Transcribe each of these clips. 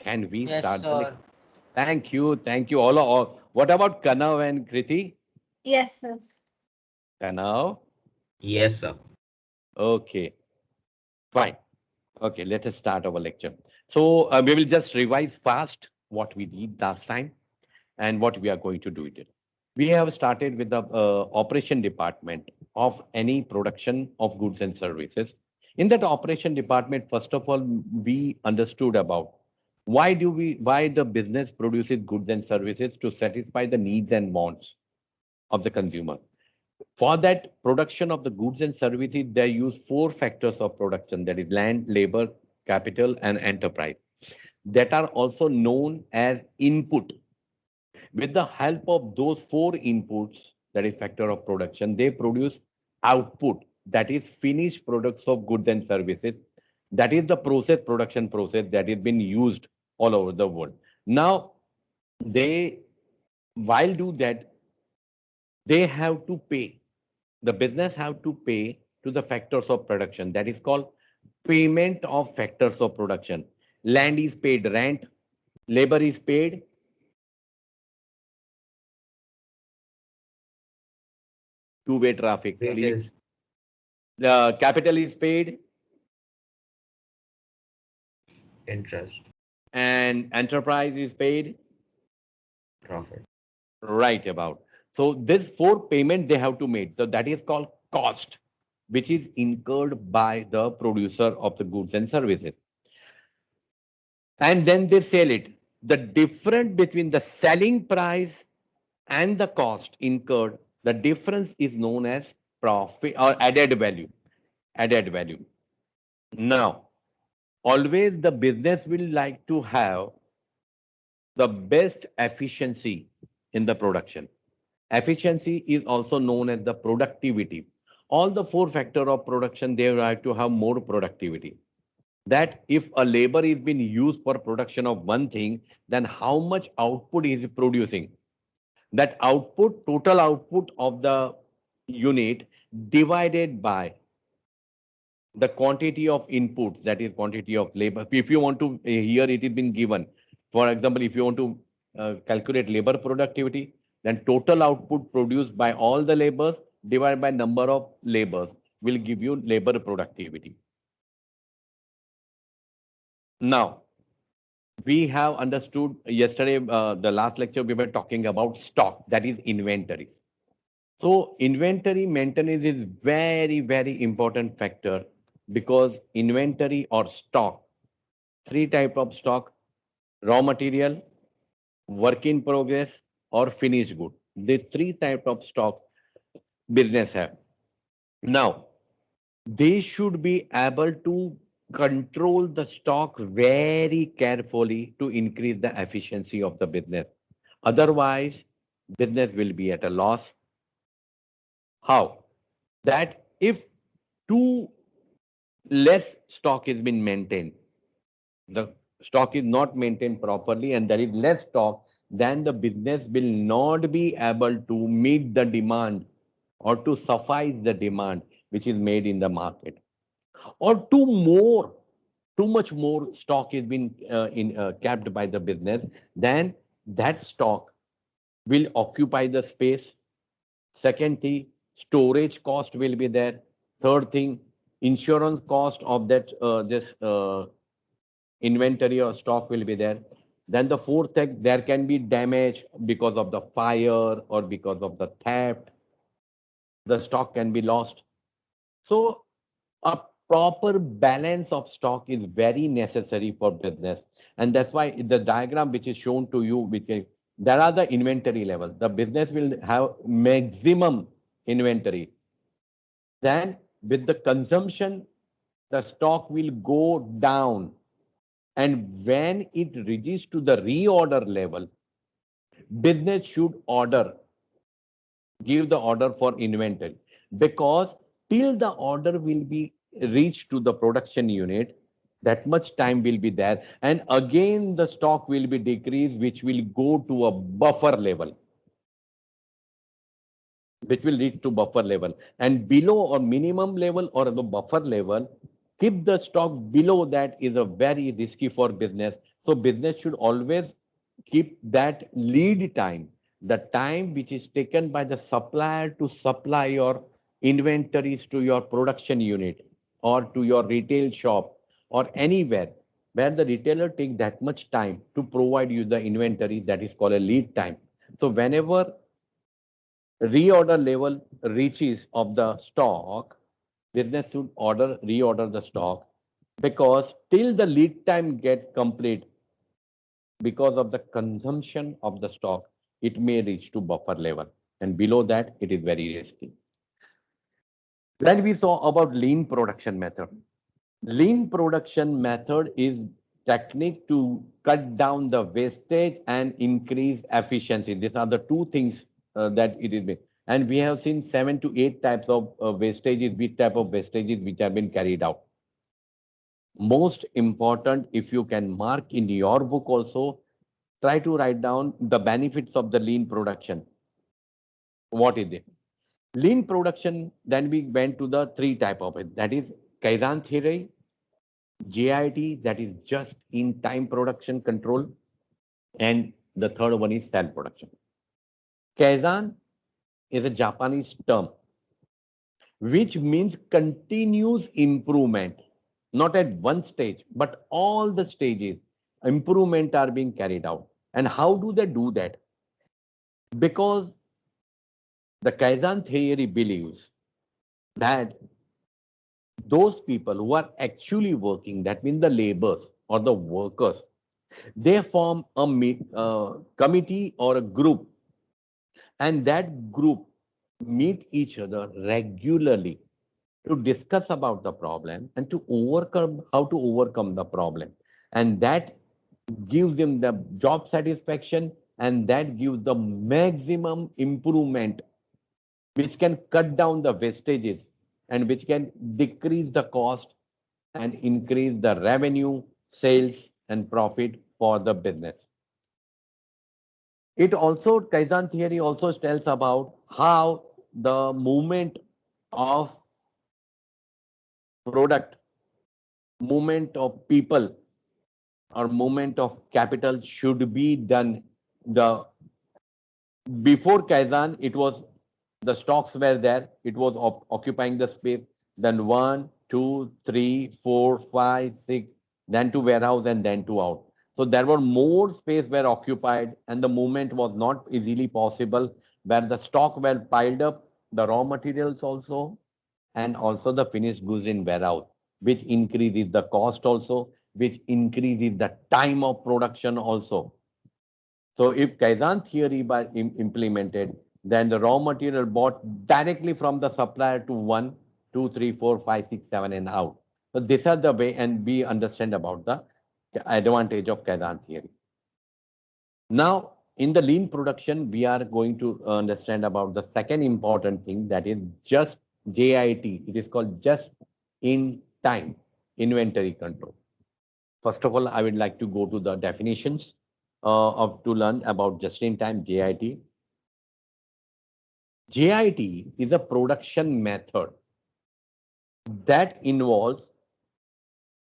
Can we Yes, start the sir. lecture? Thank you. Thank you all. What about Kanav and Kriti? Yes, sir. Kanav? Yes, sir. Okay, fine. Okay, let us start our lecture. So we will just revise fast what we did last time and what we are going to do it. We have started with the operation department of any production of goods and services. In that operation department, first of all, we understood about why the business produces goods and services to satisfy the needs and wants of the consumer. For that production of the goods and services, they use four factors of production, that is land, labor, capital, and enterprise, that are also known as input. With the help of those four inputs, that is factor of production, they produce output, that is finished products of goods and services. That is the production process that is being used all over the world. Now, they, while do that, they have to pay. The business have to pay to the factors of production. That is called payment of factors of production. Land is paid rent, labor is paid, two-way traffic, please. Wages, The capital is paid interest, and enterprise is paid. profit. Right about. So this four payment they have to make. So that is called cost, which is incurred by the producer of the goods and services. And then they sell it. The difference between the selling price and the cost incurred, the difference is known as profit or added value. Added value. Now, always the business will like to have the best efficiency in the production. Efficiency is also known as the productivity. All the four factor of production, they like to have more productivity. That if a labor is being used for production of one thing, then how much output is it producing? That output, total output of the unit divided by the quantity of inputs, that is quantity of labor. If you want to, here it is been given. For example, if you want to calculate labor productivity, then total output produced by all the labors divided by number of labors will give you labor productivity. Now, we have understood yesterday, the last lecture, we were talking about stock, that is inventories. So inventory maintenance is very, very important factor because inventory or stock, three type of stock, raw material, work in progress, or finished good. The three type of stock business have. Now, they should be able to control the stock very carefully to increase the efficiency of the business. Otherwise, business will be at a loss. How? That if too less stock is been maintained, the stock is not maintained properly and there is less stock, then the business will not be able to meet the demand or to suffice the demand which is made in the market. Or too much more stock is been kept by the business, then that stock will occupy the space. Second thing, storage cost will be there. Third thing, insurance cost of that this inventory or stock will be there. Then the fourth thing, there can be damage because of the fire or because of the theft. The stock can be lost. So a proper balance of stock is very necessary for business. And that's why the diagram which is shown to you, there are the inventory levels. The business will have maximum inventory. Then with the consumption, the stock will go down. And when it reaches to the reorder level, business should give the order for inventory, because till the order will be reached to the production unit, that much time will be there, and again the stock will be decreased, which will go to a buffer level, which will reach to buffer level, and below or minimum level or the buffer level, keep the stock below that is a very risky for business, So business should always keep that lead time, the time which is taken by the supplier to supply your inventories to your production unit or to your retail shop or anywhere where the retailer take that much time to provide you the inventory, that is called a lead time. So whenever reorder level reaches of the stock, business should reorder the stock, because till the lead time gets complete, because of the consumption of the stock, it may reach to buffer level, and below that it is very risky. Then we saw about lean production method. Lean production method is technique to cut down the wastage and increase efficiency. These are the two things that it is. And we have seen 7 to 8 types of wastages, which type of wastages which have been carried out. Most important, if you can mark in your book also, try to write down the benefits of the lean production. What is it? Lean production, then we went to the three type of it. That is Kaizen theory, JIT, that is just in time production control, and the third one is cell production. Kaizen is a Japanese term which means continuous improvement, not at one stage, but all the stages improvement are being carried out. And how do they do that? Because the Kaizen theory believes that those people who are actually working, that means the laborers or the workers, they form a committee or a group, and that group meet each other regularly to discuss about the problem and to overcome how to overcome the problem, and that gives them the job satisfaction, and that gives the maximum improvement which can cut down the wastages and which can decrease the cost and increase the revenue, sales, and profit for the business. It also, Kaizen theory also tells about how the movement of product, movement of people, or movement of capital should be done. The before Kaizen, it was the stocks were there, it was occupying the space, then one, two, three, four, five, six, then to warehouse and then to out. So there were more space were occupied and the movement was not easily possible, where the stock were piled up, the raw materials also, and also the finished goods in warehouse, which increases the cost also, which increases the time of production also. So if Kaizen theory by implemented, then the raw material bought directly from the supplier to 1, 2, 3, 4, 5, 6, 7 and out. So these are the way, and we understand about the advantage of Kaizen theory. Now, in the lean production, we are going to understand about the second important thing, that is just JIT. It is called just in time inventory control. First of all, I would like to go to the definitions of to learn about just-in-time JIT. JIT is a production method that involves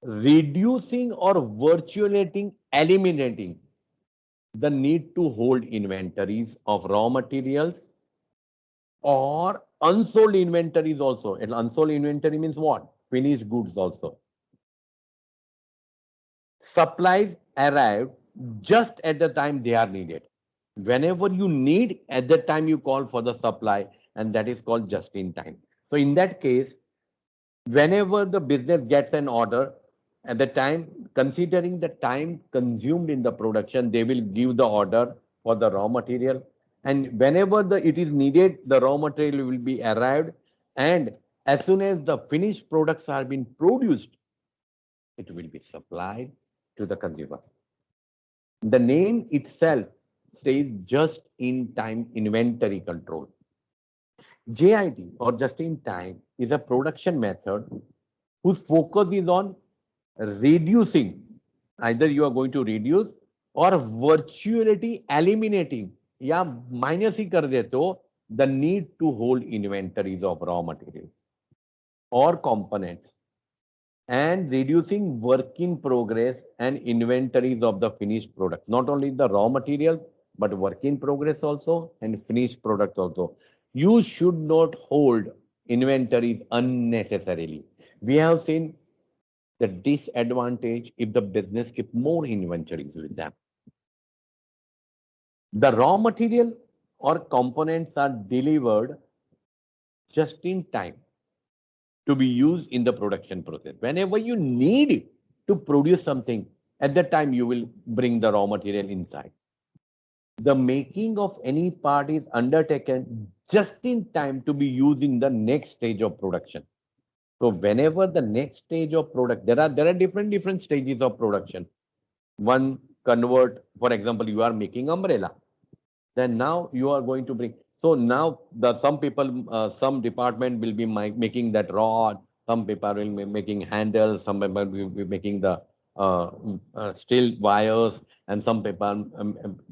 reducing or virtually eliminating the need to hold inventories of raw materials or unsold inventories also. And unsold inventory means what? Finished goods also. Supplies arrive just at the time they are needed. Whenever you need, at the time you call for the supply, and that is called just in time. So in that case, whenever the business gets an order, at the time, considering the time consumed in the production, they will give the order for the raw material. And whenever it is needed, the raw material will be arrived. And as soon as the finished products are being produced, it will be supplied to the consumer. The name itself says just in time inventory control. JIT, or just in time, is a production method whose focus is on reducing, either you are going to reduce or virtually eliminating या minus ही कर देते हो the need to hold inventories of raw materials or components and reducing work in progress and inventories of the finished product. Not only the raw material, but work in progress also and finished product also. You should not hold inventories unnecessarily. We have seen the disadvantage if the business keep more inventories with them. The raw material or components are delivered just in time to be used in the production process. Whenever you need to produce something, at that time you will bring the raw material inside. The making of any part is undertaken just in time to be used in the next stage of production. So whenever the next stage of product, there are different stages of production. One convert, for example, you are making umbrella, then now you are going to bring. So now the some people, some department will be making that rod, some people will be making handles, some people will be making the steel wires, and some people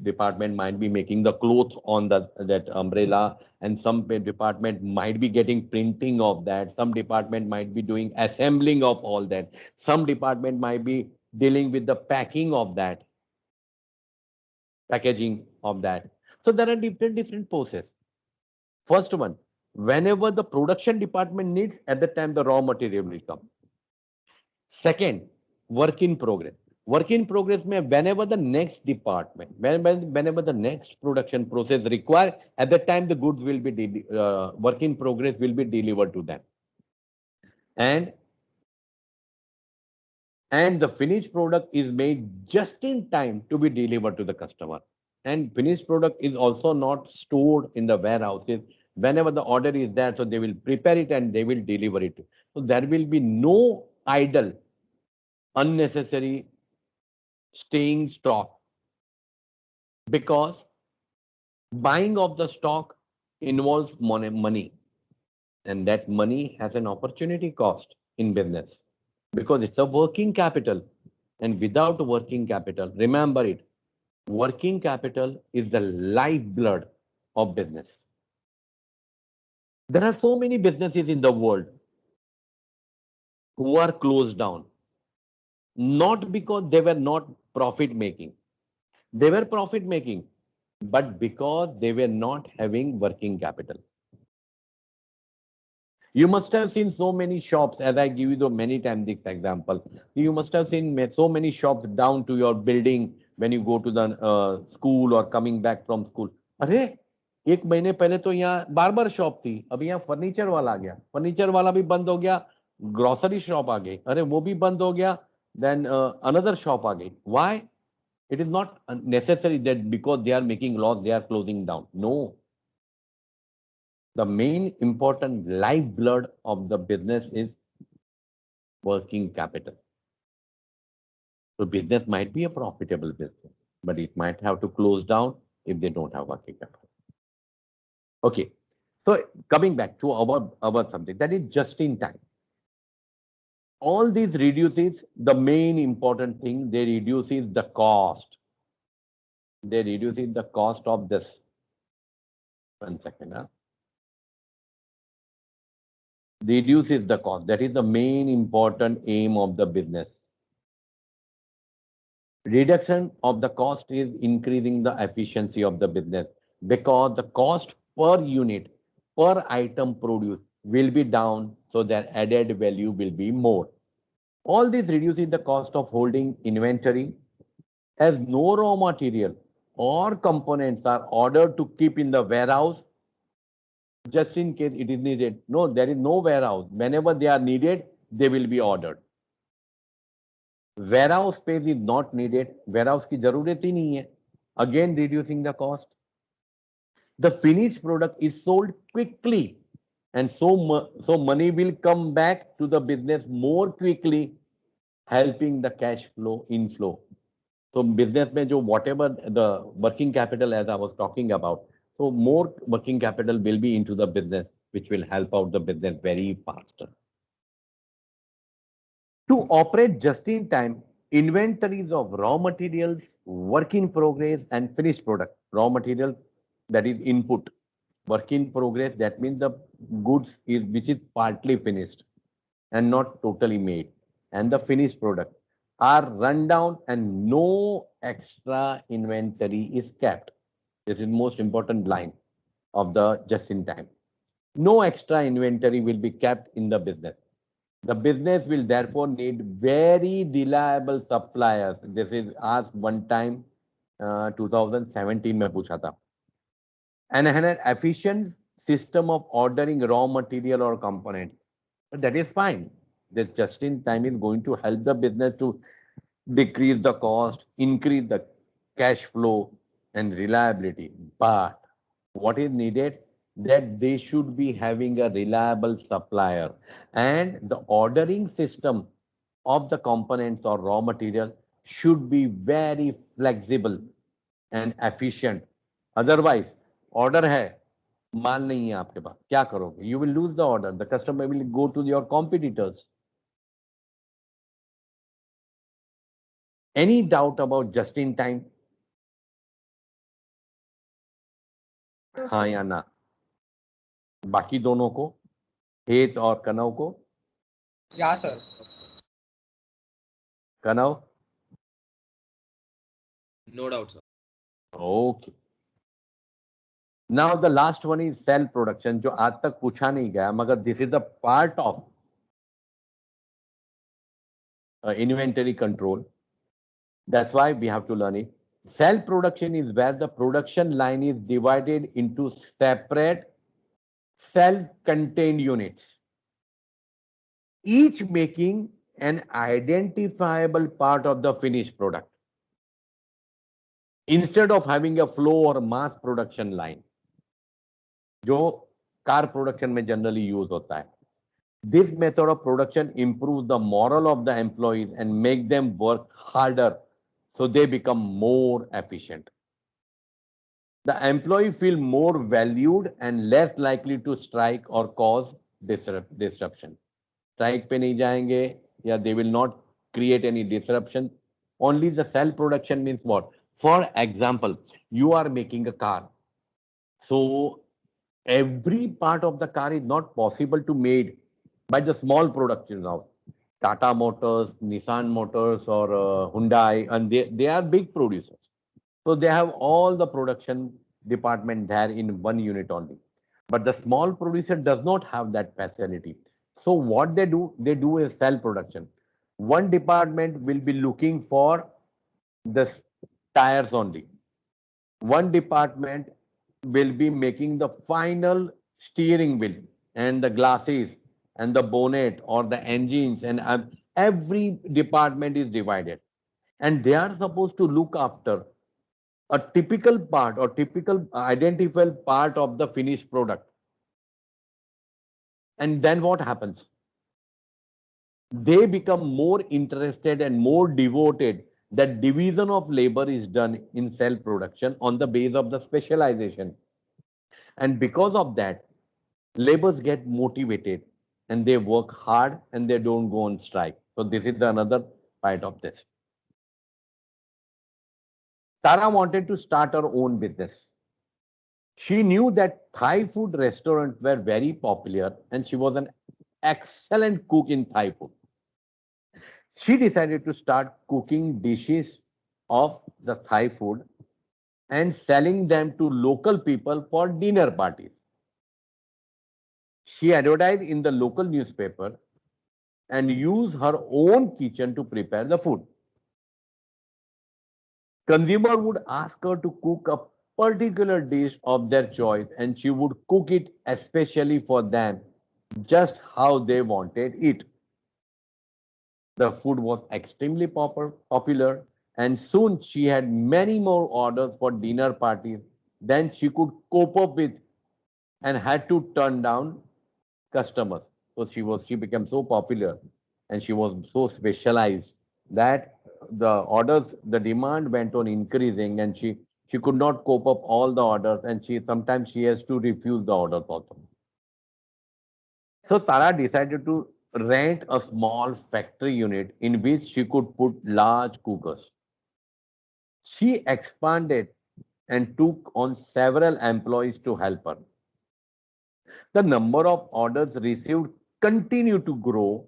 department might be making the cloth on that umbrella, and some department might be getting printing of that, some department might be doing assembling of all that, some department might be dealing with the packing of that, packaging of that. So there are different process. First one, whenever the production department needs, at the time the raw material will come. Second, work in progress. Work in progress may whenever the next department, whenever the next production process require, at that time the goods will be work in progress will be delivered to them. And the finished product is made just in time to be delivered to the customer. And finished product is also not stored in the warehouses. Whenever the order is there, so they will prepare it and they will deliver it. So there will be no idle, unnecessary staying stock, because buying of the stock involves money, and that money has an opportunity cost in business because it's a working capital. And without working capital, remember it, working capital is the lifeblood of business. There are so many businesses in the world who are closed down, not because they were not profit making. They were profit making, but because they were not having working capital. You must have seen so many shops, as I give you the many times this example. You must have seen so many shops down to your building when you go to the school or coming back from school. अरे एक महीने पहले तो यहाँ barber shop थी, अभी यहाँ furniture वाला आ गया, फर्नीचर वाला भी बंद हो गया, ग्रोसरी शॉप आ गई, अरे वो भी बंद हो गया, then another shop आ गई. Why? It is not necessary that because they are making loss, they are closing down. No. The main important lifeblood of the business is working capital. So business might be a profitable business, but it might have to close down if they don't have working capital. Okay. So coming back to our subject, that is just in time. All these reduces the main important thing, they reduces the cost. They reduces the cost of this. 1 second. Reduces the cost. That is the main important aim of the business. Reduction of the cost is increasing the efficiency of the business, because the cost per unit, per item produced will be down, so their added value will be more. All this reduces the cost of holding inventory, as no raw material or components are ordered to keep in the warehouse just in case it is needed. No, there is no warehouse. Whenever they are needed, they will be ordered. Warehouse space is not needed. Warehouse की जरूरत ही नहीं है. Again, reducing the cost. The finished product is sold quickly, and so money will come back to the business more quickly, helping the cash flow inflow. So business में जो whatever the working capital, as I was talking about, so more working capital will be into the business, which will help out the business very faster. To operate just in time, inventories of raw materials, work in progress, and finished product. Raw material, that is input. Work in progress, that means the goods is which is partly finished and not totally made. and the finished product are run down and no extra inventory is kept. This is most important line of the just in time. No extra inventory will be kept in the business. The business will therefore need very reliable suppliers. This is asked one time, 2017 में पूछा था. And an efficient system of ordering raw material or component. That is fine. This just in time is going to help the business to decrease the cost, increase the cash flow and reliability. But what is needed? That they should be having a reliable supplier, and the ordering system of the components or raw material should be very flexible and efficient. Otherwise, order है, माल नहीं है आपके पास, क्या करोगे? You will lose the order. The customer will go to your competitors. Any doubt about just in time? No, हाँ sir. या ना? बाकी दोनों को, हेत और कनव को? Yeah, sir. Kanav? No doubt, sir. Okay. Now the last one is cell production, जो आज तक पूछा नहीं गया, मगर this is the part of inventory control. That's why we have to learn it. Cell production is where the production line is divided into separate self-contained units, each making an identifiable part of the finished product, instead of having a flow or mass production line, जो car production में generally use होता है. This method of production improves the morale of the employees and make them work harder, so they become more efficient. The employee feel more valued and less likely to strike or cause disruption. Strike पे नहीं जाएंगे, या they will not create any disruption. Only the cell production means what? For example, you are making a car. So every part of the car is not possible to made by the small production house. Tata Motors, Nissan Motors, or Hyundai, and they are big producers. So they have all the production department there in one unit only. But the small producer does not have that facility. So what they do is cell production. One department will be looking for the tires only. One department will be making the final steering wheel and the glasses and the bonnet or the engines, and every department is divided, and they are supposed to look after a typical part or typical identifiable part of the finished product. And then what happens? They become more interested and more devoted. That division of labor is done in cell production on the base of the specialization. And because of that, laborers get motivated and they work hard and they don't go on strike. So this is another part of this. Tara wanted to start her own business. She knew that Thai food restaurants were very popular and she was an excellent cook in Thai food. She decided to start cooking dishes of the Thai food and selling them to local people for dinner parties. She advertised in the local newspaper and used her own kitchen to prepare the food. Consumer would ask her to cook a particular dish of their choice and she would cook it especially for them, just how they wanted it. The food was extremely popular, and soon she had many more orders for dinner parties than she could cope up with and had to turn down customers. So she became so popular and she was so specialized that the demand went on increasing, and she could not cope up all the orders, and sometimes she has to refuse the orders also. So Tara decided to rent a small factory unit in which she could put large cookers. She expanded and took on several employees to help her. The number of orders received continued to grow,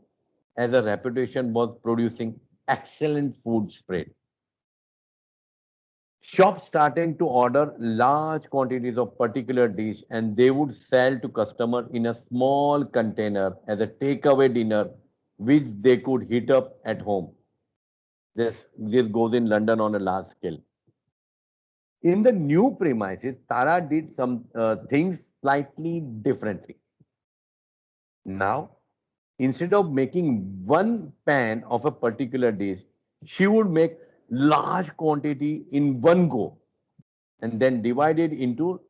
as a reputation was producing excellent food spread. Shops started to order large quantities of particular dish and they would sell to customer in a small container as a takeaway dinner which they could heat up at home. This goes in London on a large scale. In the new premises, Tara did some things slightly differently. Now, instead of making one pan of a particular dish, she would make large quantity in one go and then divide it into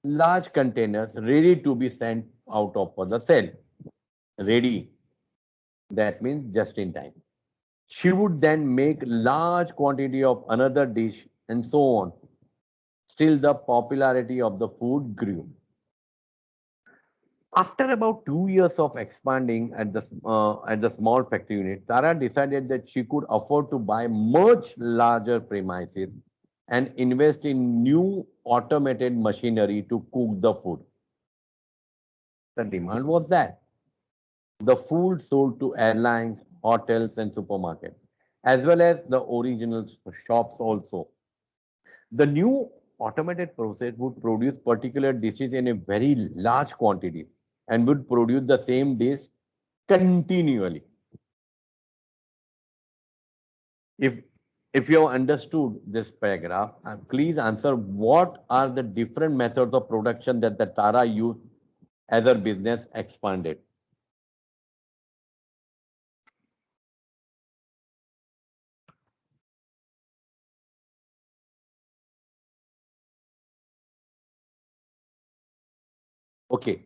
large containers ready to be sent out of for the sale. Ready, that means just in time. She would then make large quantity of another dish and so on. Still, the popularity of the food grew. After about 2 years of expanding at the small factory unit, Tara decided that she could afford to buy much larger premises and invest in new automated machinery to cook the food. The demand was that the food sold to airlines, hotels, and supermarkets, as well as the original shops also. The new automated process would produce particular dishes in a very large quantity and would produce the same dish continually. If if you have understood this paragraph, please answer what are the different methods of production that the Tara used as her business expanded. Okay,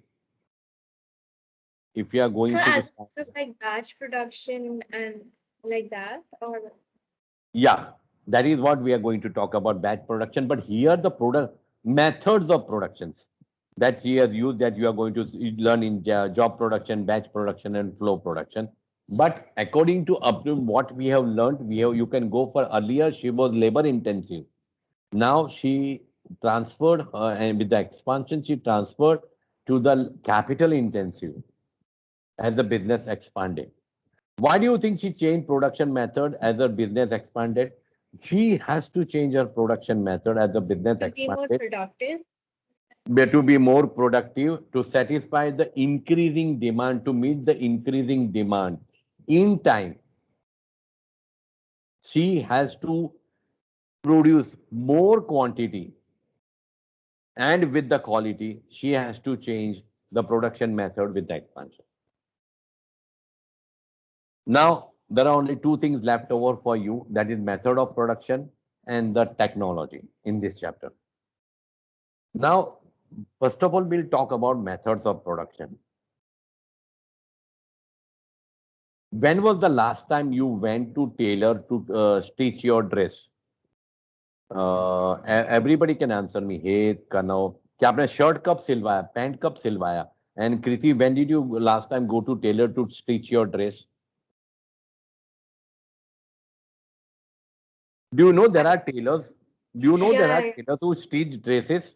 if you are So going to as the part of like batch production and like that, or yeah, that is what we are going to talk about batch production. But here the product methods of productions that she has used that you are going to learn in job production, batch production, and flow production. But according to up to what we have learned, we have you can go for earlier. She was labor intensive. Now she transferred and with the expansion she transferred to the capital intensive as the business expanded. Why do you think she changed production method as her business expanded? She has to change her production method as the business to be more expanded, productive? but to be more productive, to satisfy the increasing demand, to meet the increasing demand in time. She has to produce more quantity and with the quality, she has to change the production method with the expansion. Now, there are only two things left over for you, that is method of production and the technology in this chapter. Now, first of all, we'll talk about methods of production. When was the last time you went to tailor to stitch your dress? Everybody can answer me. Hey, Kanav, क्या आपने shirt कब सिलवाया, pant कब सिलवाया? And Kriti, when did you last time go to tailor to stitch your dress? Do you know there are tailors? Do you know there are Yeah, tailors who stitch dresses?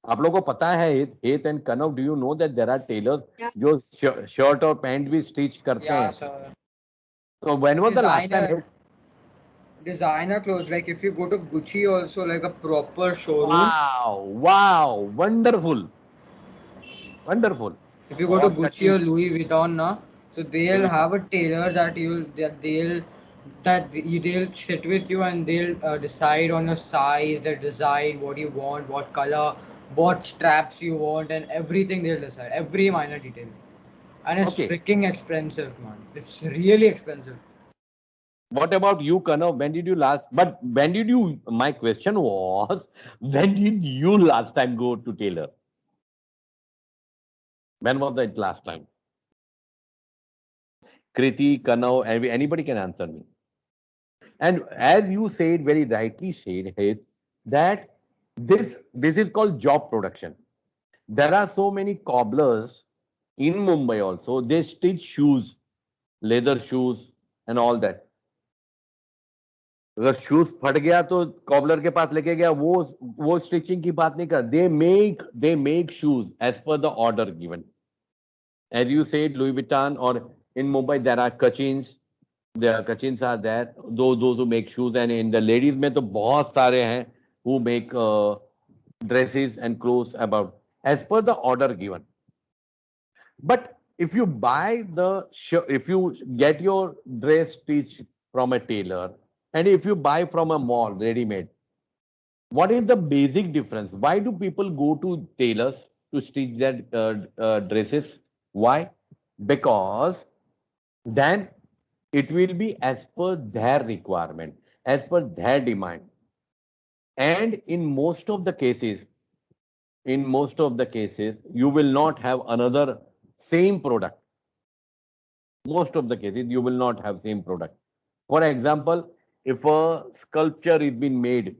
आप लोगों को पता है हेत and कनव, do you know that there are tailors yeah. जो shirt और pant भी स्टिच करते Yeah, हैं? sir. So when was the last time? Designer clothes. Like if you go to Gucci, also like a proper showroom. Wow, wonderful, wonderful. If you go to और Gucci Sachin, or Louis Vuitton, na, so they'll have a tailor they'll sit with you and they'll decide on your size, the design, what you want, what color, what straps you want, and everything they'll decide, every minor detail. And it's okay. freaking expensive, man. It's really expensive. What about you, Kanav? When did you last? But when did you? My question was, when did you last time go to tailor? When was it last time? Kriti, Kanav, anybody can answer me. And as you said, very rightly said, Hit, that this is called job production. There are so many cobblers in Mumbai also. They stitch shoes, leather shoes, and all that. अगर shoes फट गया तो cobbler के पास लेके गया, वो stitching की बात नहीं कर. They make shoes as per the order given. As you said, Louis Vuitton or In Mumbai, there are Kachins. The Kachins are there. Those who make shoes, and in the ladies में तो बहुत सारे हैं who make dresses and clothes about as per the order given. But if you buy the if you get your dress stitched from a tailor, and if you buy from a mall ready-made, what is the basic difference? Why do people go to tailors to stitch their dresses? Why? Because then it will be as per their requirement, as per their demand. And in most of the cases, you will not have another same product. Most of the cases, you will not have same product. For example, if a sculpture is being made,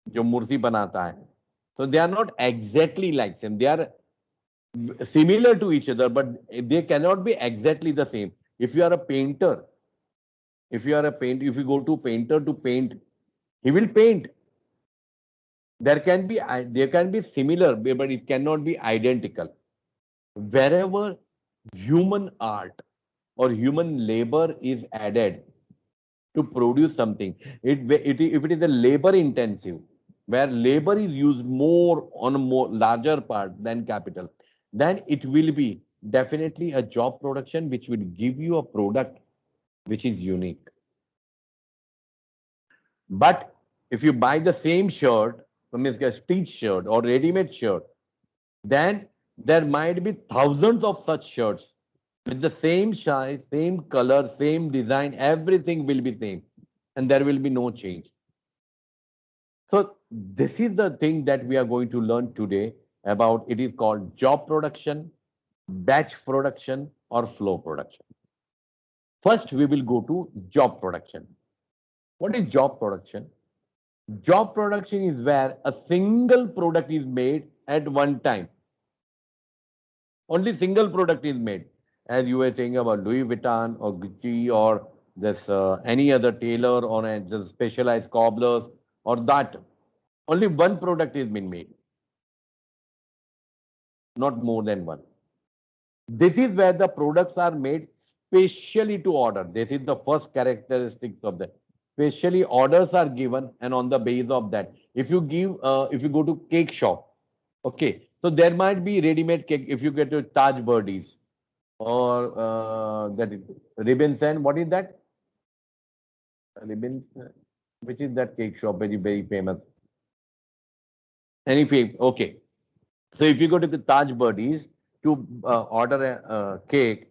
जो मूर्ति बनाता है, so they are not exactly like same. They are similar to each other, but they cannot be exactly the same. If you are a painter, if you go to painter to paint, he will paint. There can be similar, but it cannot be identical. Wherever human art or human labor is added to produce something, if it is a labor intensive, where labor is used more on a more larger part than capital, then it will be definitely a job production which will give you a product which is unique. But if you buy the same shirt, means a stitched shirt or ready-made shirt, then there might be thousands of such shirts with the same size, same color, same design, everything will be same, and there will be no change. So this is the thing that we are going to learn today about. It is called job production, batch production, or flow production. First, we will go to job production. What is job production? Job production is where a single product is made at one time. Only single product is made. As you were saying about Louis Vuitton or Gucci or this any other tailor or just specialized cobblers or that. Only one product is being made. Not more than one. This is where the products are made specially to order. This is the first characteristics of that. Specially orders are given, and on the base of that, if you go to cake shop, okay, so there might be ready-made cake. If you get to Taj Birdies or that is Ribbons, and what is that? Ribbons, which is that cake shop very famous? Any fame? Okay. So if you go to the Taj Birdies to order a cake,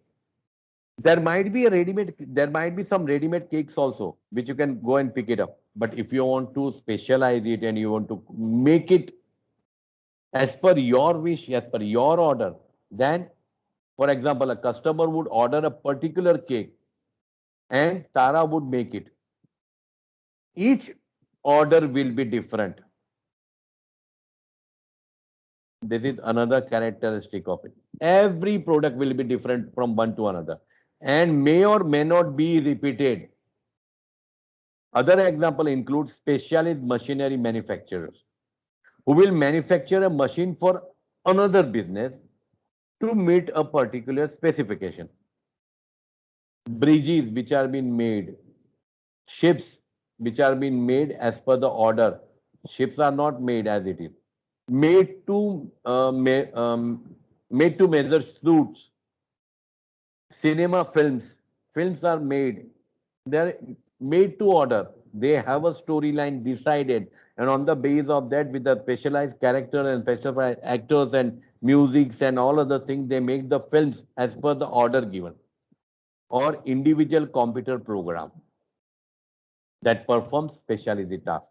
there might be some ready-made cakes also, which you can go and pick it up. But if you want to specialize it and you want to make it as per your wish, as per your order, then, for example, a customer would order a particular cake and Tara would make it. Each order will be different. This is another characteristic of it. Every product will be different from one to another and may or may not be repeated. Other example includes specialist machinery manufacturers who will manufacture a machine for another business to meet a particular specification. Bridges which are being made, ships which are being made as per the order. Ships are not made as it is. Made to measure suits. Cinema films are made. They're made to order. They have a storyline decided, and on the base of that, with the specialized character and specialized actors and musics and all other things, they make the films as per the order given, or individual computer program that performs specialty tasks.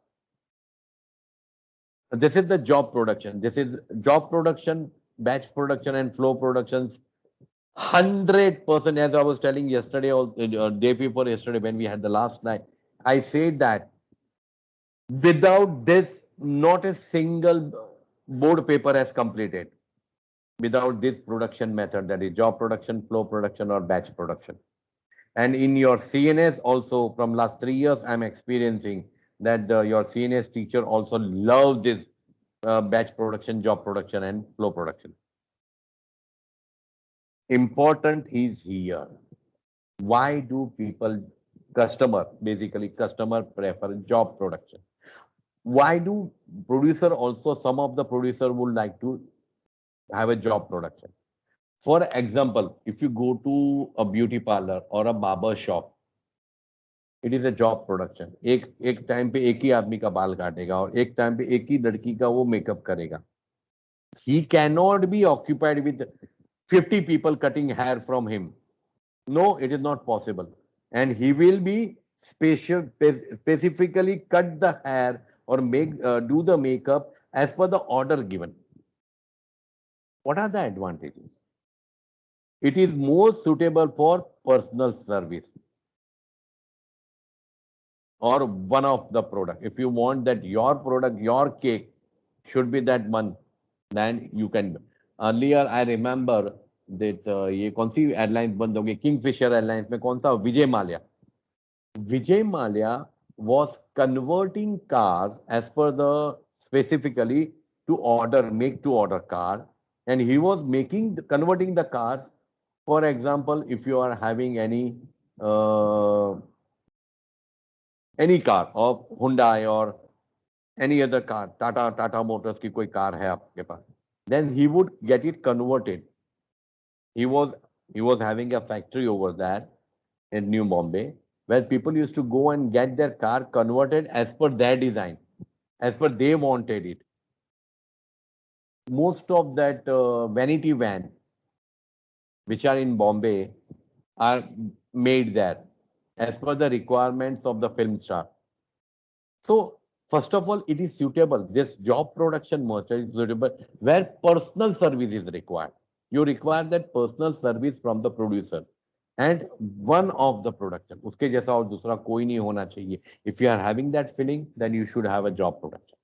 This is the job production. This is job production, batch production, and flow productions. 100%, as I was telling yesterday or day before yesterday when we had the last night, I said that without this, not a single board paper has completed. Without this production method, that is job production, flow production, or batch production. And in your CNS also, from last 3 years, I'm experiencing that your CNS teacher also loves this batch production, job production, and flow production. important is here. Why do customer prefer job production? Why do producer also, some of the producer would like to have a job production? For example, if you go to a beauty parlor or a barber shop, it is a job production. एक time पे एक ही आदमी का बाल काटेगा और एक time पे एक ही लड़की का वो मेकअप करेगा. He can not be occupied with 50 people cutting hair from him. No, it is not possible. And he will be specifically cut the hair or do the makeup as per the order given. What are the advantages? It is more suitable for personal service or one of the product. If you want that your product, your cake should be that one, then you can. Earlier, I remember that ये कौन सी airlines बंद हो गई, Kingfisher airlines में कौन सा, Vijay Mallya. Vijay Mallya was converting cars as per the specifically to order, make to order car, and he was converting the cars. For example, if you are having uh, any car of Hyundai or any other car, Tata Motors की कोई car है आपके पास, then he would get it converted. He was having a factory over there in New Bombay, where people used to go and get their car converted as per their design, as per they wanted it. Most of that vanity van, which are in Bombay, are made there as per the requirements of the film star. So, first of all, it is suitable. This job production merchant is suitable where personal service is required. You require that personal service from the producer and one of the production. उसके जैसा और दूसरा कोई नहीं होना चाहिए. If you are having that feeling, then you should have a job production.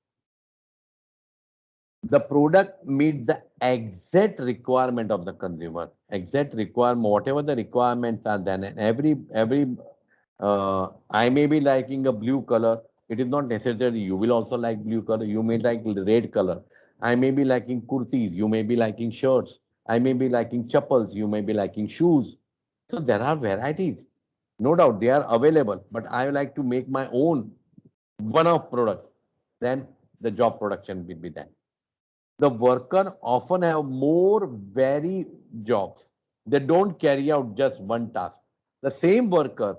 The product meets the exact requirement of the consumer. Exact requirement, whatever the requirements are, then I may be liking a blue color. It is not necessary you will also like blue color. You may like red color. I may be liking kurtis. You may be liking shirts. I may be liking chappals. You may be liking shoes. So there are varieties. No doubt they are available, but I like to make my own one-off products. Then the job production will be there. The worker often have more varied jobs. They don't carry out just one task. The same worker,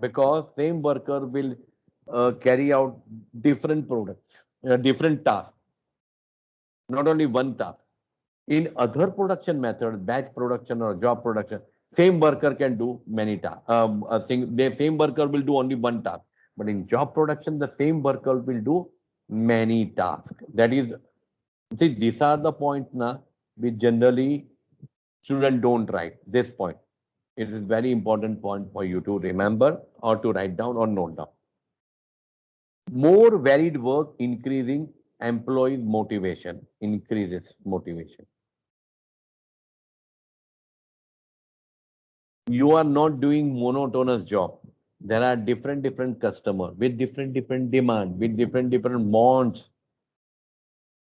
because same worker will carry out different products, different tasks, not only one task. In other production methods, batch production or job production, same worker can do many tasks. The same worker will do only one task. But in job production, the same worker will do many tasks. That is, see, these are the points now which generally students don't write. This point. It is very important point for you to remember or to write down or note down. More varied work increasing employees' motivation, increases motivation. You are not doing monotonous job. There are different customers with different demand, with different wants.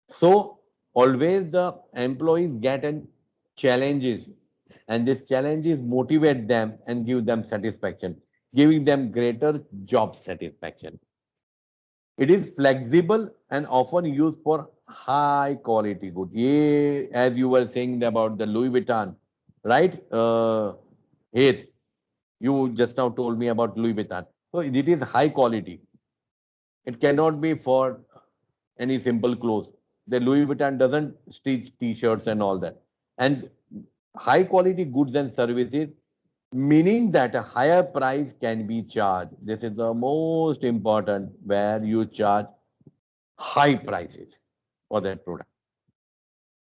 So always the employees get an challenges, and these challenges motivate them and give them satisfaction, giving them greater job satisfaction. It is flexible and often used for high quality good. Yeah, as you were saying about the Louis Vuitton, right? Here, you just now told me about Louis Vuitton. So it is high quality. It cannot be for any simple clothes. The Louis Vuitton doesn't stitch t-shirts and all that. And high quality goods and services, meaning that a higher price can be charged. This is the most important, where you charge high prices for that product.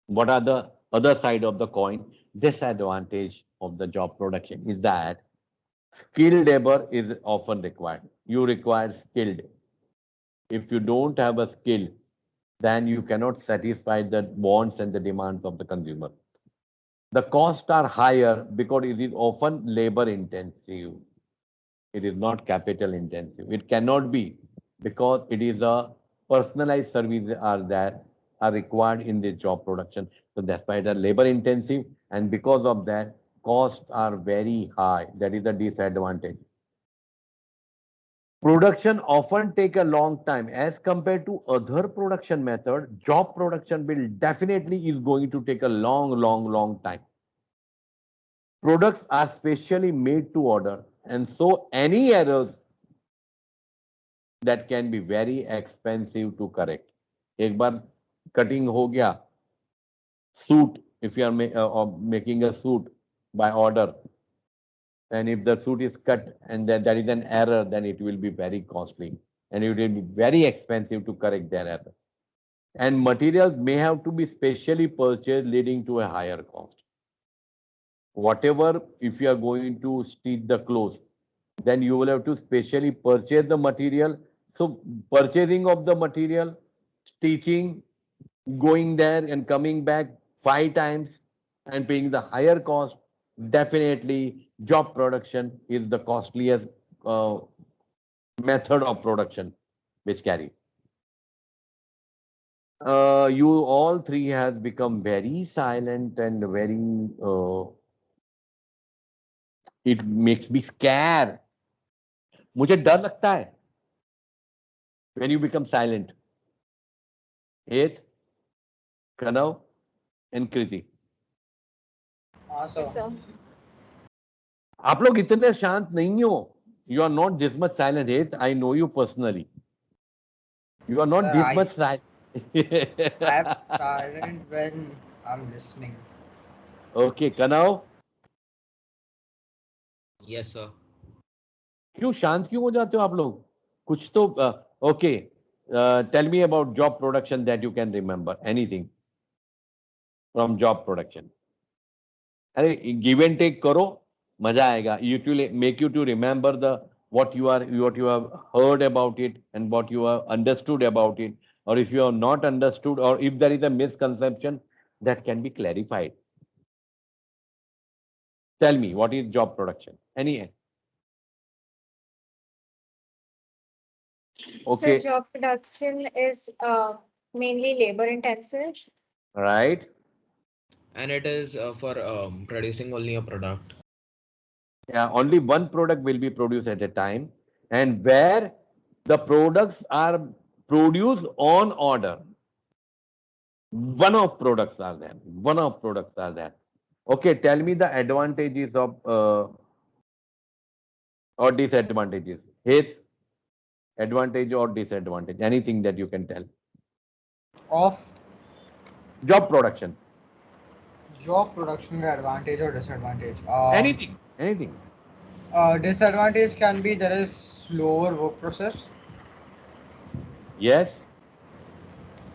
What are the other side of the coin? Disadvantage of the job production is that skilled labor is often required. You require skilled. If you don't have a skill, then you cannot satisfy the wants and the demands of the consumer. The costs are higher because it is often labor intensive. It is not capital intensive. It cannot be, because it is a personalized service are required in the job production. So that's why it is labor intensive, and because of that, costs are very high. That is a disadvantage. Production often take a long time as compared to other production method. Job production will definitely is going to take a long time. Products are specially made to order, and so any errors that can be very expensive to correct. एक बार cutting हो गया, suit, if you are making a suit by order, and if the suit is cut and then there is an error, then it will be very costly and it will be very expensive to correct that error. And materials may have to be specially purchased, leading to a higher cost. Whatever, if you are going to stitch the clothes, then you will have to specially purchase the material. So purchasing of the material, stitching, going there and coming back 5 times and paying the higher cost, definitely job production is the costliest method of production which carry. You all three has become very silent and very it makes me scared. मुझे डर लगता है when you become silent. Eighth, Kanav and Kriti. Yes, sir. आप लोग इतने शांत नहीं हो. You are not this much silent. Eighth, I know you personally. You are not Sir, this much silent. I am silent when I'm listening. Okay, Kanav. Yes, sir. क्यों शांत क्यों हो जाते हो आप लोग? कुछ तो okay. Tell me about job production that you can remember. Anything from job production. अरे give and take करो, मजा आएगा. It will make you to remember the what you have heard about it and what you have understood about it. Or if you have not understood, or if there is a misconception, that can be clarified. Tell me, what is job production? Any? So Okay, job production is mainly labor intensive. right. And it is for producing only a product. Yeah, only one product will be produced at a time, and where the products are produced on order. One-off products are there. One-off products are there. Okay, tell me the advantages of or disadvantages. Hit advantage or disadvantage. Anything that you can tell. Of Job production. job production advantage or disadvantage? Anything. Anything. Disadvantage can be there is slower work process. Yes.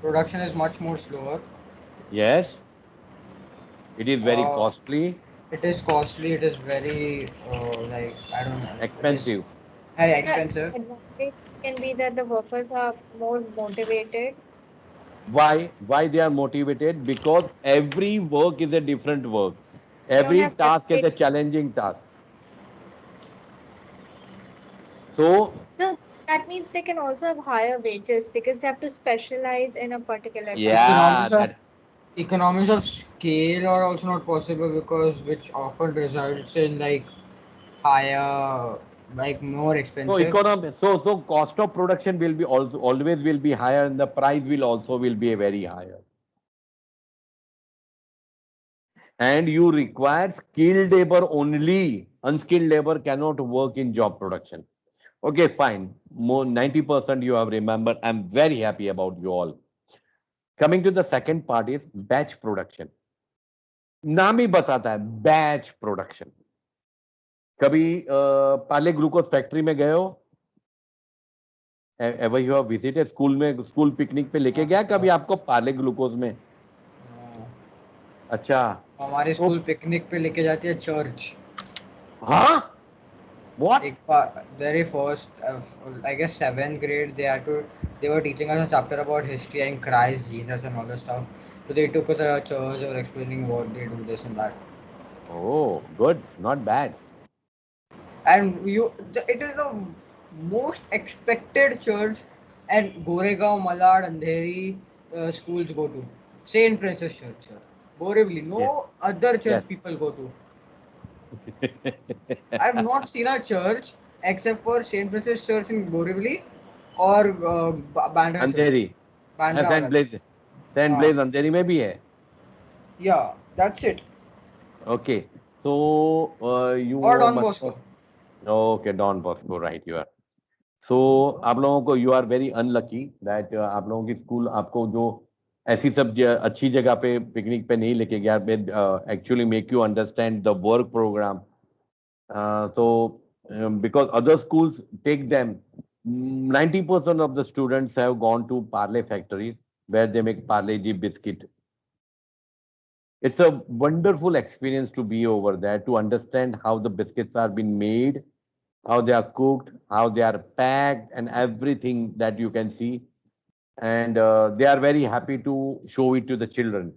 Production is much more slower. Yes. It is very Uh, costly. it is costly. It is very like I don't know. It is Expensive. very The expensive. advantage can be that the workers are more motivated. Why they are motivated? Because every work is a different work. They don't Every have task is a repetitive. challenging task. So So that means they can also have higher wages because they have to specialize in a particular task. yeah, Economies of that economies of scale are also not possible because which often results in like higher, like more so expensive. economy so cost of production will be also always will be higher, and the price will also will be a very higher. And you require skilled labor only. Unskilled labor cannot work in job production. Okay, fine. More 90% you have remembered. I'm very happy about you all. Coming to the second part is batch production. नाम ही बताता है batch production. कभी Parle glucose factory में गए हो? Ever you have visited school में, school picnic पे लेके गया कभी आपको पार्ले ग्लूकोज में? अच्छा, हमारे तो स्कूल पिकनिक पे लेके जाती है चर्च. हाँ, व्हाट? एक बार very first I guess 7th grade they were teaching us a chapter about history and Christ, Jesus and all that stuff. So they took us to a church. They were explaining what they do, this and that. Oh, good, not bad. And it is the most expected church and Goregaon, Malad, Andheri schools go to. Saint Francis Church, sir. Borivali. Yes, No other church yes. people go to. I've not seen a church except for Saint Francis Church in Borivali or Bandra Church. Andheri Bandra saint wala. Blaise, saint Ah, Blaise Andheri में भी है. yeah, that's it. Okay, so you Or Don must Bosco. Okay Don Bosco, right you are. So आप लोगों को, you are very unlucky that आप लोगों की school आपको जो ऐसी सब अच्छी जगह पे पिकनिक पे नहीं लेके गया, actually make you understand the work program. So because other schools take them, 90% of the students have gone to Parle factories where they make Parle G biscuit. It's a wonderful experience to be over there, to understand how the biscuits are being made, how they are cooked, how they are packed, and everything that you can see. And they are very happy to show it to the children.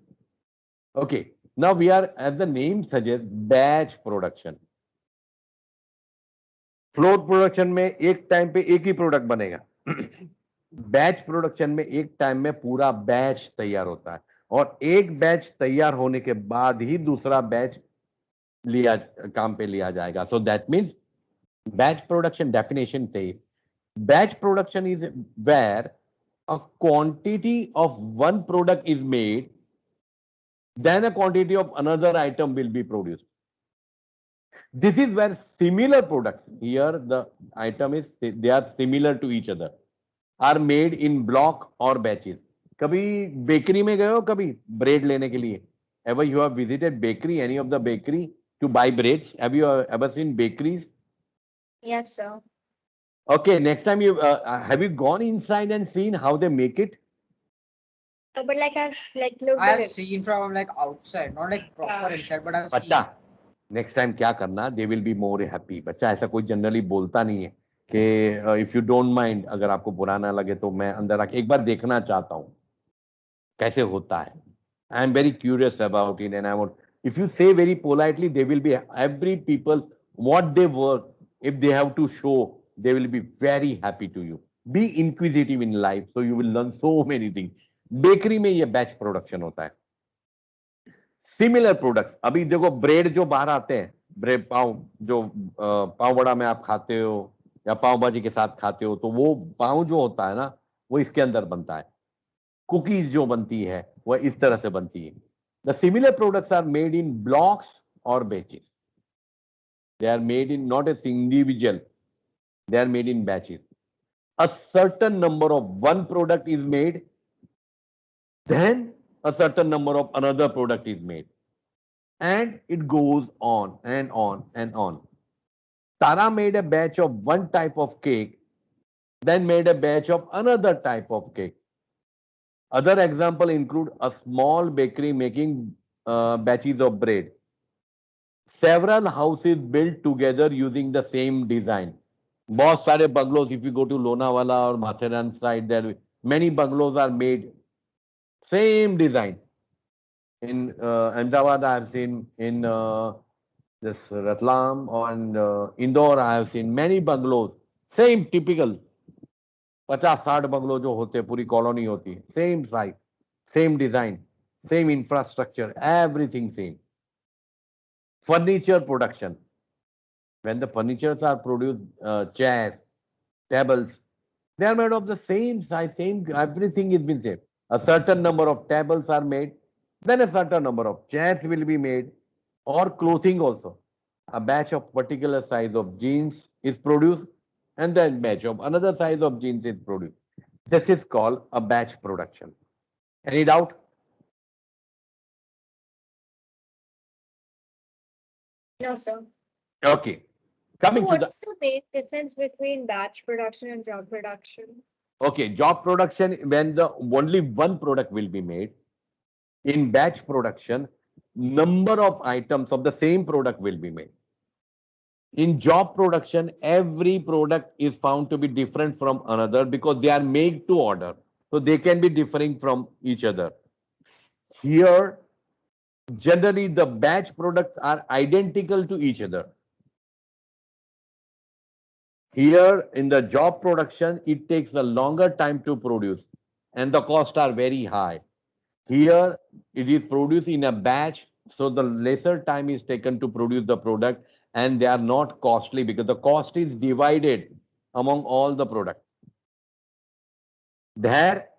Okay, now we are, as the name suggests, batch production. Floor production में एक time पे एक ही product बनेगा. Batch production में एक time में पूरा batch तैयार होता है, और एक बैच तैयार होने के बाद ही दूसरा बैच लिया काम पे लिया जाएगा. So that means batch production definition से batch production is where a quantity of one product is made, then a quantity of another item will be produced. This is where similar products, here the item is, they are similar to each other, are made in block or batches. कभी bakery में गए हो कभी bread लेने के लिए? Ever you have visited bakery, any of the bakery to buy breads? Have you ever seen bakeries? Yes, sir. Okay, next time you have you gone inside and seen how they make it? But like I've like looked I at have it. seen from like outside, not like proper Yeah. inside, but I've बच्चा, seen. Next time क्या करना, दे will be more happy. बच्चा ऐसा कोई generally बोलता नहीं है कि इफ यू डोंट माइंड, अगर आपको बुरा ना लगे तो मैं अंदर आके एक बार देखना चाहता हूँ कैसे होता है. I am very curious about it, and I want, if you say very politely, they will be every people what they work, if they have to show, they will be very happy to you. Be inquisitive in life, so you will learn so many thing. Bakery में ये batch production होता है. Similar products, अभी देखो bread जो बाहर आते हैं, ब्रेड पाव जो पाव बड़ा में आप खाते हो या पाव भाजी के साथ खाते हो, तो वो पाव जो होता है ना, वो इसके अंदर बनता है. कुकीज जो बनती है वो इस तरह से बनती है. The similar products are made in blocks और batches. They are made in not as individual, they are made in batches. A certain number of one product is made, then a certain number of another product is made, and it goes on and on and on. Tara made a batch of one type of cake, then made a batch of another type of cake. Other example include a small bakery making batches of bread, several houses built together using the same design. बहुत सारे bungalows, if you go to Lonavala or Matheran side, there many bungalows are made same design. In Ahmedabad, I have seen, in this Ratlam, and Indore, I have seen many bungalows. Same typical 50-60 bungalow जो होते हैं, पूरी colony होती है, same size, same design, same infrastructure, everything same. Furniture production, when the furnitures are produced, chairs, tables, they are made of the same size, same, everything is been same. A certain number of tables are made, then a certain number of chairs will be made, or clothing also. A batch of particular size of jeans is produced, and then batch of another size of jeans is produced. This is called a batch production. Any doubt? No, sir. Okay. So Coming to what the, is the main difference between batch production and job production? okay, job production, when the only one product will be made. In batch production, number of items of the same product will be made. In job production, every product is found to be different from another because they are made to order. So they can be differing from each other. Here, generally the batch products are identical to each other. Here in the job production, it takes a longer time to produce and the costs are very high. Here, it is produced in a batch So the lesser time is taken to produce the product, and they are not costly because the cost is divided among all the products. There,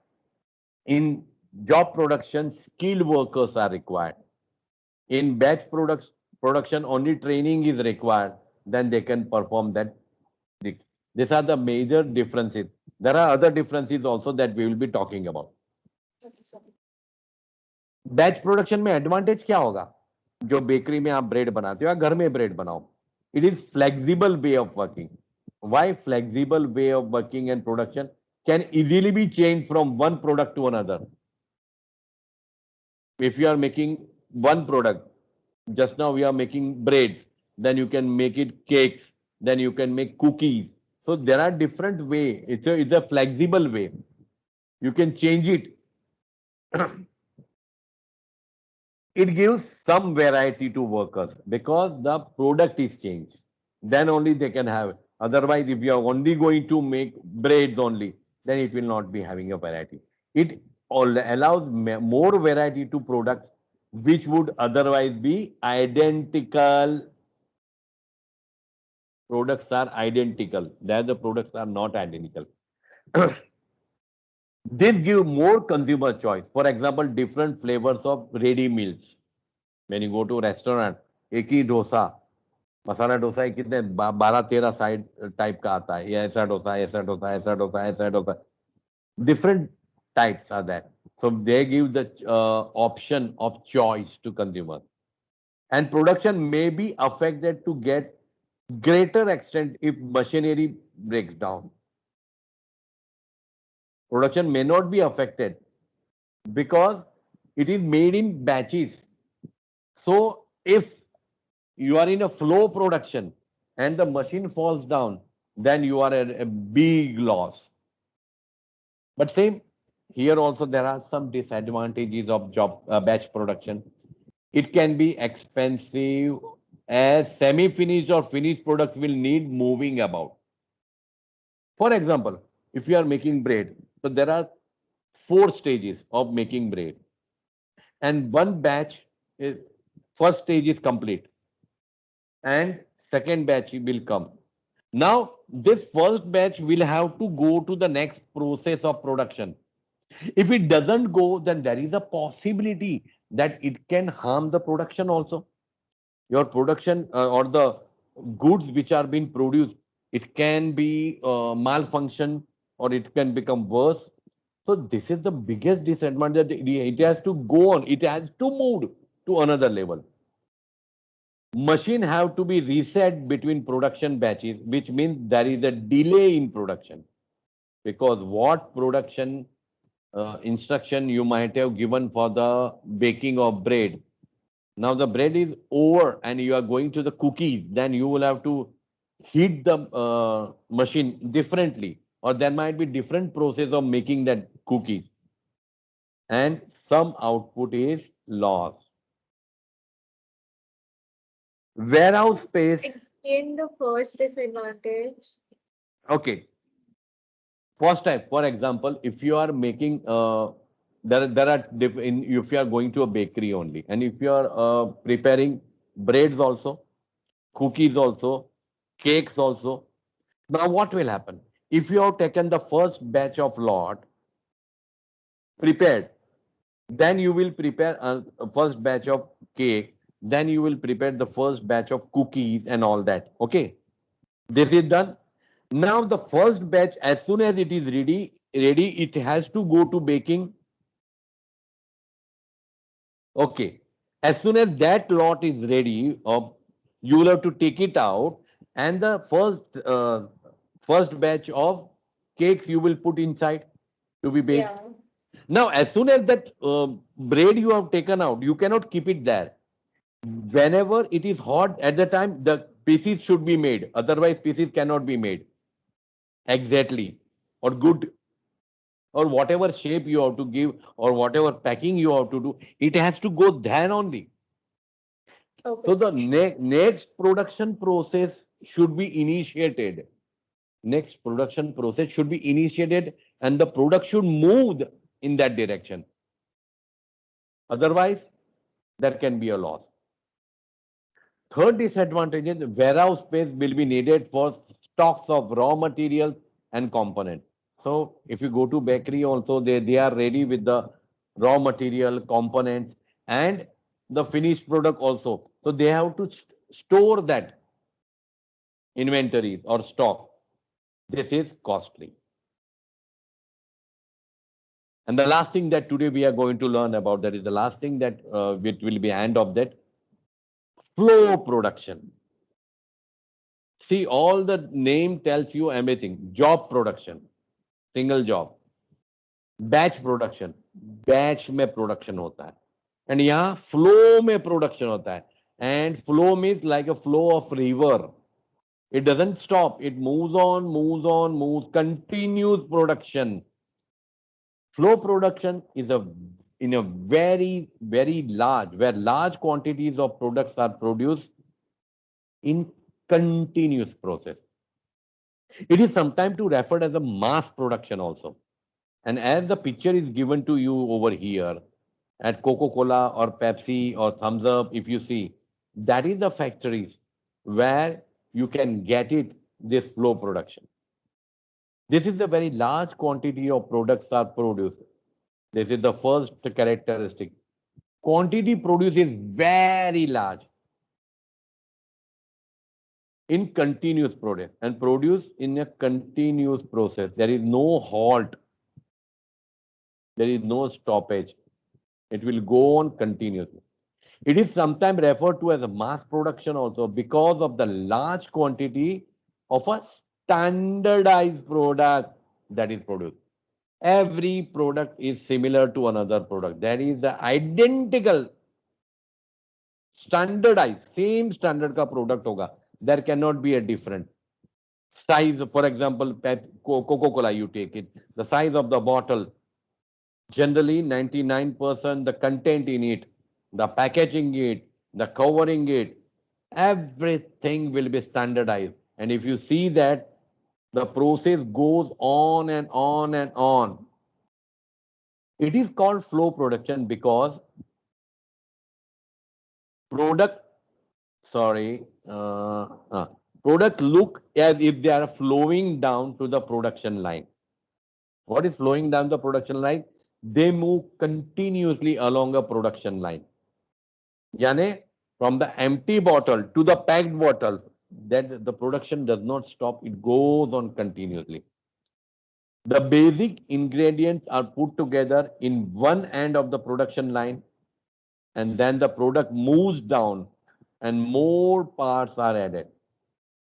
in job production, skilled workers are required. In batch production, only training is required, then they can perform that. These are the major differences. There are other differences also that we will be talking about. Okay, sir. Batch production में advantage क्या होगा? जो bakery में आप bread बनाते हो या घर में ब्रेड बनाओ, it is flexible way of working. Why flexible way of working and production can easily be changed from one product to another? If you are making one product, just now we are making breads, then you can make it cakes, then you can make cookies. So there are different way. It's a flexible way. You can change it. It gives some variety to workers because the product is changed. Then only they can have. Otherwise, if you are only going to make breads only, then it will not be having a variety. It allows more variety to products which would otherwise be identical. Products are identical. There the products are not identical. This give more consumer choice. For example, different flavors of ready meals. When you go to restaurant, एक ही डोसा, मसाला डोसा है, कितने 12-13 side type का आता है, ये ऐसा डोसा, ऐसा डोसा, ऐसा डोसा, ऐसा dosa. Different types are there. So they give the option of choice to consumers. And production may be affected to get greater extent if machinery breaks down. Production may not be affected because it is made in batches. So if you are in a flow production and the machine falls down, then you are at a big loss. But same here also there are some disadvantages of batch production. It can be expensive as semi-finished or finished products will need moving about. For example, if you are making bread, so there are 4 stages of making bread, and one batch is, first stage is complete and second batch will come. Now this first batch will have to go to the next process of production. If it doesn't go, then there is a possibility that it can harm the production also. Your production or the goods which are being produced, it can be malfunction or it can become worse. So this is the biggest disadvantage. It has to go on. It has to move to another level. Machine have to be reset between production batches, which means there is a delay in production, because what production instruction you might have given for the baking of bread, now the bread is over and you are going to the cookies, then you will have to heat the machine differently, or there might be different process of making that cookies, and some output is lost. Warehouse space. Explain the first disadvantage. Okay. First type, for example, if you are making, if you are going to a bakery only, and if you are preparing breads also, cookies also, cakes also. Now what will happen? If you have taken the first batch of lot prepared, then you will prepare a first batch of cake, then you will prepare the first batch of cookies and all that. Okay, this is done. Now the first batch, as soon as it is ready, it has to go to baking. Okay, as soon as that lot is ready, you will have to take it out, and the first batch of cakes you will put inside to be baked. Yeah. Now, as soon as that bread you have taken out, you cannot keep it there. Whenever it is hot at the time, the pieces should be made. Otherwise, pieces cannot be made exactly or good, or whatever shape you have to give or whatever packing you have to do. It has to go there only. Okay, So the sir. next production process should be initiated. Next production process should be initiated, and the product should move in that direction. Otherwise, there can be a loss. Third disadvantage is warehouse space will be needed for stocks of raw materials and components. So if you go to bakery also, they are ready with the raw material, components, and the finished product also. So they have to store that inventory or stock. This is costly. And the last thing that today we are going to learn about, that is the last thing that it will be end of that, flow production. See, all the name tells you everything. Job production, single job. Batch production, batch में production होता है. And यहाँ flow में production होता है. And flow means like a flow of river. It doesn't stop. It moves on, moves on, moves, continuous production. Flow production is in a very, very large, where large quantities of products are produced in continuous process. It is sometimes to referred as a mass production also. And as the picture is given to you over here at Coca-Cola or Pepsi or Thumbs Up, if you see, that is the factories where you can get it, this flow production. This is the very large quantity of products are produced. This is the first characteristic. Quantity produced is very large in continuous process and produced in a continuous process. There is no halt. There is no stoppage. It will go on continuously. It is sometimes referred to as a mass production also because of the large quantity of a standardized product that is produced. Every product is similar to another product. That is the identical, standardized, same standard ka product hoga. There cannot be a different size. For example, Coca-Cola, you take it. The size of the bottle, generally 99% the content in it, the packaging it, the covering it, everything will be standardized. And if you see that, the process goes on and on and on. It is called flow production because product, sorry, product look as if they are flowing down to the production line. What is flowing down the production line? They move continuously along a production line. Yani, from the empty bottle to the packed bottle, that the production does not stop, it goes on continuously. The basic ingredients are put together in one end of the production line, and then the product moves down and more parts are added,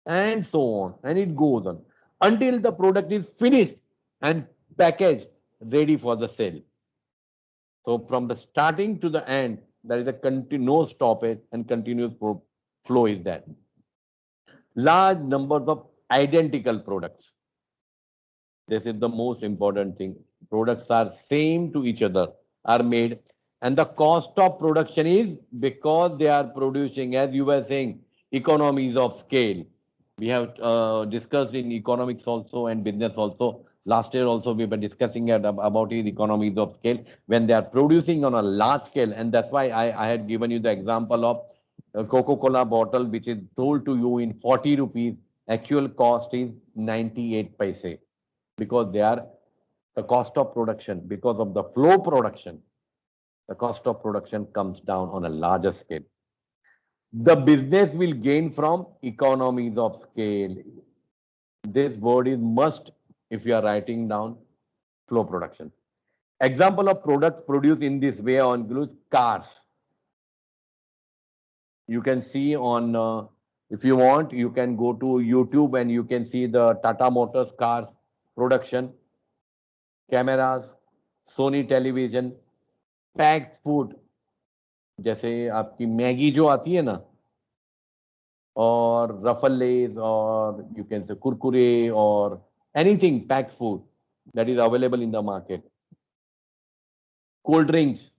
and so on, and it goes on until the product is finished and packaged, ready for the sale. So from the starting to the end, there is a continuous stoppage and continuous flow is there. Large numbers of identical products. This is the most important thing. Products are same to each other, are made, and the cost of production is because they are producing, as you were saying, economies of scale. We have discussed in economics also and business also. Last year also we were discussing about the economies of scale when they are producing on a large scale, and that's why I had given you the example of a Coca-Cola bottle which is sold to you in 40 rupees. Actual cost is 98 paise because they are the cost of production, because of the flow production, the cost of production comes down on a larger scale. The business will gain from economies of scale. This word is must if you are writing down flow production. Example of products produced in this way includes cars. You can see on, if you want, you can go to YouTube and you can see the Tata Motors cars production, cameras, Sony television, packed food, जैसे आपकी Maggi जो आती है ना, और Ruffles Lays, or you can say Kurkure, or anything packed food that is available in the market. Cold drinks.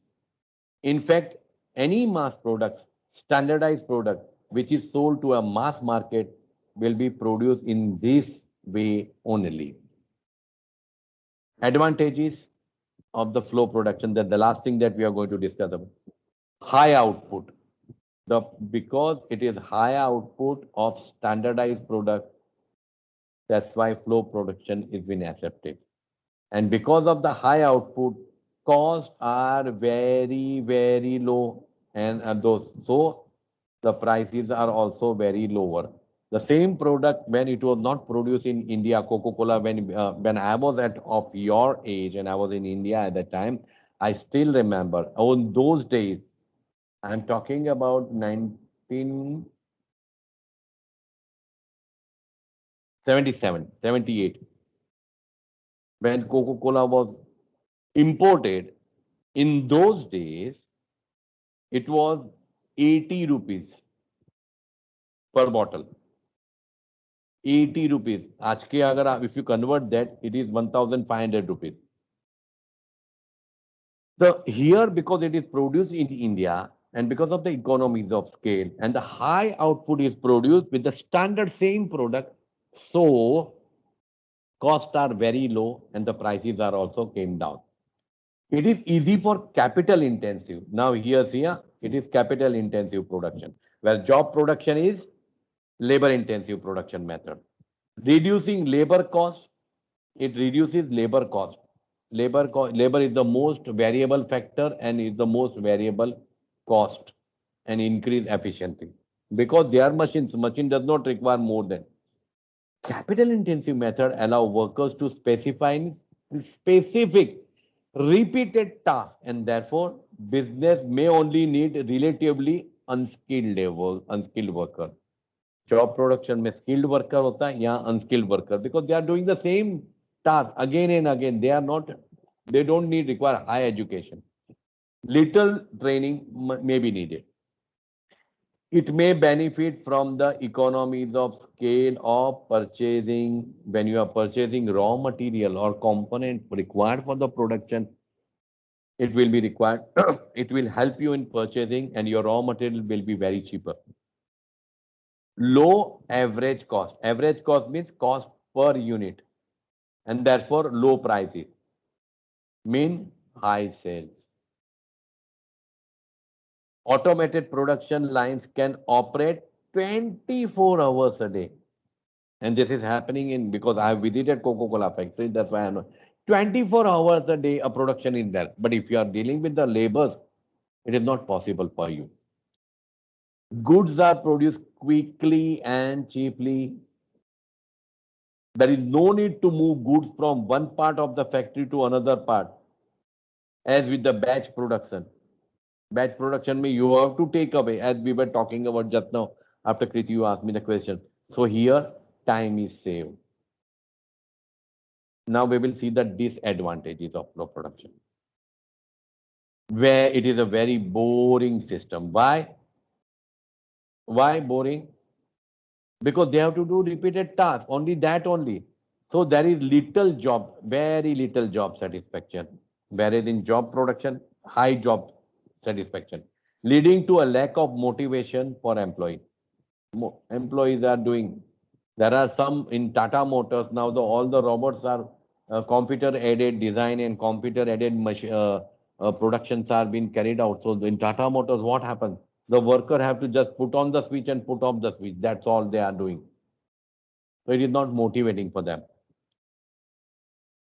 In fact, any mass product, standardized product, which is sold to a mass market will be produced in this way only. Advantages of the flow production, that the last thing that we are going to discuss about. high output. Because it is high output of standardized product, that's why flow production is been accepted. And because of the high output, costs are very, very low. And those, so the prices are also very lower. The same product when it was not produced in India, Coca-Cola, when I was at of your age and I was in India at that time, I still remember on those days, I'm talking about 1977, 78, when Coca-Cola was imported. In those days, it was 80 rupees per bottle. 80 rupees. आज के अगर आप, if you convert that, it is 1,500 rupees. So here, because it is produced in India and because of the economies of scale and the high output is produced with the standard same product, so costs are very low and the prices are also came down. It is easy for capital intensive. Now here, it is capital intensive production, where job production is labor intensive production method. Reducing labor cost, it reduces labor cost. Labor is the most variable factor and is the most variable cost and increase efficiency. Because they are machines, machine does not require more than. Capital intensive method allow workers to specify specific repeated tasks, and therefore business may only need relatively unskilled worker. Job production में skilled worker होता है, यहाँ unskilled worker, because they are doing the same task again and again. They don't need require high education. Little training may be needed. It may benefit from the economies of scale of purchasing. When you are purchasing raw material or component required for the production, it will be required. It will help you in purchasing and your raw material will be very cheaper. Low average cost. Average cost means cost per unit and therefore low prices mean high sales. Automated production lines can operate 24 hours a day. And this is happening in, because I have visited Coca-Cola factory, that's why I know. 24 hours a day a production is there. But if you are dealing with the labors, it is not possible for you. Goods are produced quickly and cheaply. There is no need to move goods from one part of the factory to another part, as with the batch production. Batch production means you have to take away, as we were talking about just now, after Kriti, you asked me the question. So here, time is saved. Now we will see the disadvantages of flow production, where it is a very boring system. Why? Why boring? Because they have to do repeated tasks, only that only. So there is little job, very little job satisfaction. Whereas in job production, high job satisfaction, leading to a lack of motivation for employees. Employees are doing. There are some in Tata Motors now. All the robots are computer-aided design and computer-aided productions are being carried out. So in Tata Motors, what happens? The worker have to just put on the switch and put off the switch. That's all they are doing. So it is not motivating for them.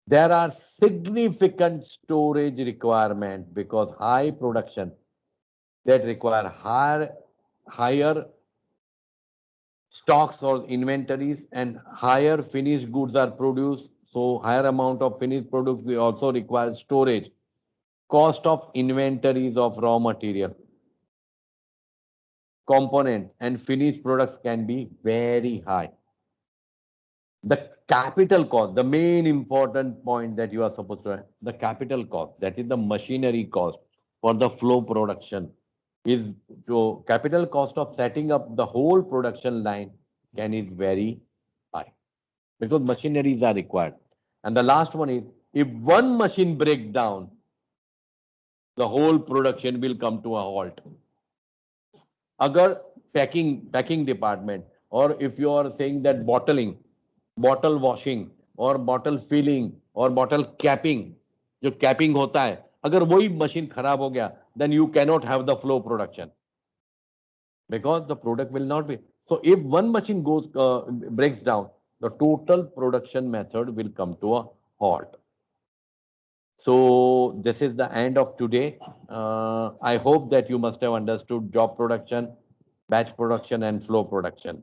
There are significant storage requirements because high production that require higher stocks or inventories and higher finished goods are produced. So higher amount of finished products we also require storage. Cost of inventories of raw material, components and finished products can be very high. The capital cost, the main important point that you are supposed to have, the capital cost, that is the machinery cost for the flow production, is to capital cost of setting up the whole production line is very high because machineries are required. And the last one is, if one machine breaks down, the whole production will come to a halt. Agar packing department, or if you are saying that bottling, bottle washing or bottle filling or bottle capping, जो capping होता है, अगर वही machine खराब हो गया, then you cannot have the flow production because the product will not be. So if one machine breaks down, the total production method will come to a halt. So this is the end of today. I hope that you must have understood job production, batch production, and flow production.